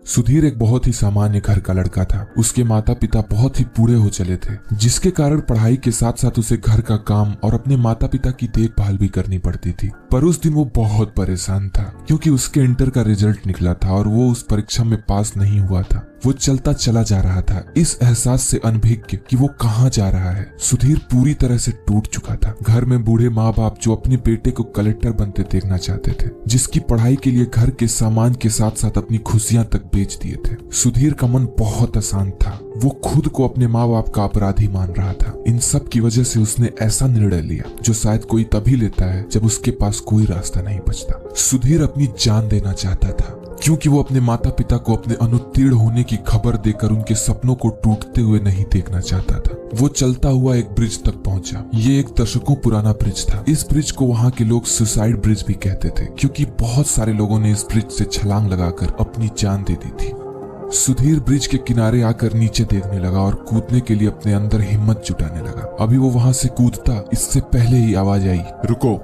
सुधीर एक बहुत ही सामान्य घर का लड़का था। उसके माता पिता बहुत ही बूढ़े हो चले थे, जिसके कारण पढ़ाई के साथ साथ उसे घर का काम और अपने माता पिता की देखभाल भी करनी पड़ती थी। पर उस दिन वो बहुत परेशान था, क्योंकि उसके इंटर का रिजल्ट निकला था और वो उस परीक्षा में पास नहीं हुआ था। वो चलता चला जा रहा था, इस एहसास से अनभिज्ञ कि वो कहाँ जा रहा है। सुधीर पूरी तरह से टूट चुका था। घर में बूढ़े माँ बाप जो अपने बेटे को कलेक्टर बनते देखना चाहते थे, जिसकी पढ़ाई के लिए घर के सामान के साथ साथ अपनी खुशियां तक बेच दिए थे। सुधीर का मन बहुत अशांत था। वो खुद को अपने माँ बाप का अपराधी मान रहा था। इन सब की वजह से उसने ऐसा निर्णय लिया जो शायद कोई तभी लेता है जब उसके पास कोई रास्ता नहीं बचता। सुधीर अपनी जान देना चाहता था, क्योंकि वो अपने माता पिता को अपने अनुत्तीर्ण होने की खबर देकर उनके सपनों को टूटते हुए नहीं देखना चाहता था। वो चलता हुआ एक ब्रिज तक पहुंचा। ये एक दशकों पुराना ब्रिज था। इस ब्रिज को वहाँ के लोग सुसाइड ब्रिज भी कहते थे, क्योंकि बहुत सारे लोगों ने इस ब्रिज से छलांग लगाकर अपनी जान दे दी थी। सुधीर ब्रिज के किनारे आकर नीचे देखने लगा और कूदने के लिए अपने अंदर हिम्मत जुटाने लगा। अभी वो वहाँ से कूदता, इससे पहले ही आवाज आई, रुको।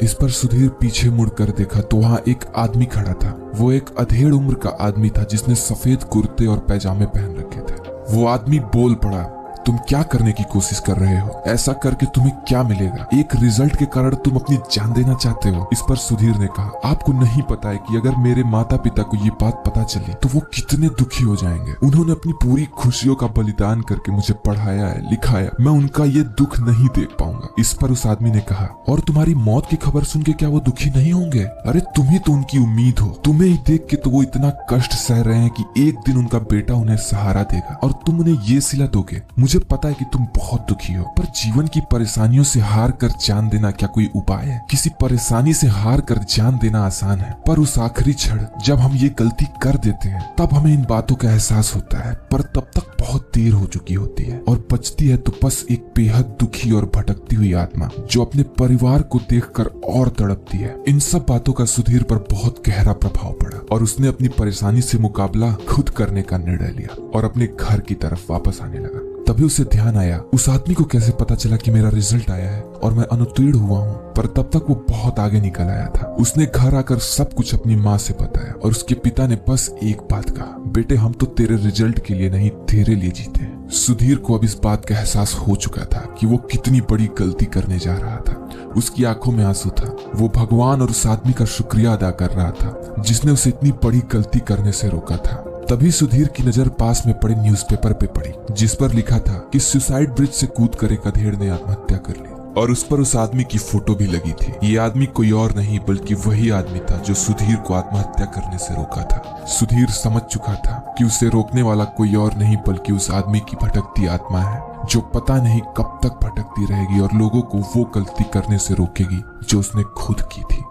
इस पर सुधीर पीछे मुड़कर देखा तो वहाँ एक आदमी खड़ा था। वो एक अधेड़ उम्र का आदमी था, जिसने सफेद कुर्ते और पैजामे पहन रखे थे। वो आदमी बोल पड़ा, तुम क्या करने की कोशिश कर रहे हो? ऐसा करके तुम्हें क्या मिलेगा? एक रिजल्ट के कारण तुम अपनी जान देना चाहते हो? इस पर सुधीर ने कहा, आपको नहीं पता है कि अगर मेरे माता पिता को ये बात पता चली तो वो कितने दुखी हो जाएंगे। उन्होंने अपनी पूरी खुशियों का बलिदान करके मुझे पढ़ाया है, लिखाया। मैं उनका ये दुख नहीं देख पाऊंगा। इस पर उस आदमी ने कहा, और तुम्हारी मौत की खबर सुन के क्या वो दुखी नहीं होंगे? अरे तुम ही तो उनकी उम्मीद हो। तुम्हें ही देख के तो वो इतना कष्ट सह रहे हैं कि एक दिन उनका बेटा उन्हें सहारा देगा और तुम उन्हें ये सिला दोगे। मुझे पता है कि तुम बहुत दुखी हो, पर जीवन की परेशानियों से हार कर जान देना क्या कोई उपाय है? किसी परेशानी से हार कर जान देना आसान है, पर उस आखिरी क्षण जब हम ये गलती कर देते हैं तब हमें इन बातों का एहसास होता है, पर तब तक बहुत देर हो चुकी होती है और बचती है तो बस एक बेहद दुखी और भटकती हुई आत्मा जो अपने परिवार को देखकर और तड़पती है। इन सब बातों का सुधीर पर बहुत गहरा प्रभाव पड़ा और उसने अपनी परेशानी से मुकाबला खुद करने का निर्णय लिया और अपने घर की तरफ वापस आने लगा। तभी उसे ध्यान आया, उस आदमी को कैसे पता चला कि मेरा रिजल्ट आया है और मैं अनुत्तीर्ण हुआ हूँ? पर तब तक वो बहुत आगे निकल आया था। उसने घर आकर सब कुछ अपनी माँ से बताया और उसके पिता ने बस एक बात कहा, बेटे हम तो तेरे रिजल्ट के लिए नहीं तेरे लिए जीते हैं। सुधीर को अब इस बात का एहसास हो चुका था कि वो कितनी बड़ी गलती करने जा रहा था। उसकी आंखों में आंसू था। वो भगवान और उस आदमी का शुक्रिया अदा कर रहा था जिसने उसे इतनी बड़ी गलती करने से रोका था। तभी सुधीर की नजर पास में पड़े न्यूज़पेपर पे पड़ी, जिस पर लिखा था कि सुसाइड ब्रिज से कूदकर एक अधेड़ ने आत्महत्या कर ली और उस पर उस आदमी की फोटो भी लगी थी। ये आदमी कोई और नहीं बल्कि वही आदमी था जो सुधीर को आत्महत्या करने से रोका था। सुधीर समझ चुका था कि उसे रोकने वाला कोई और नहीं बल्कि उस आदमी की भटकती आत्मा है, जो पता नहीं कब तक भटकती रहेगी और लोगों को वो गलती करने से रोकेगी जो उसने खुद की थी।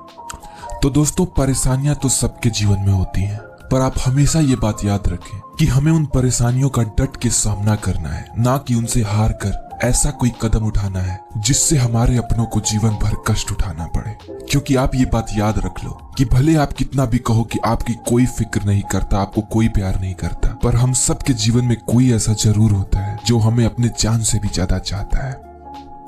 तो दोस्तों, परेशानियां तो सबके जीवन में होती हैं, पर आप हमेशा ये बात याद रखें कि हमें उन परेशानियों का डट के सामना करना है, ना कि उनसे हार कर ऐसा कोई कदम उठाना है जिससे हमारे अपनों को जीवन भर कष्ट उठाना पड़े। क्योंकि आप ये बात याद रख लो कि भले आप कितना भी कहो कि आपकी कोई फिक्र नहीं करता, आपको कोई प्यार नहीं करता, पर हम सब के जीवन में कोई ऐसा जरूर होता है जो हमें अपने जान से भी ज्यादा चाहता है।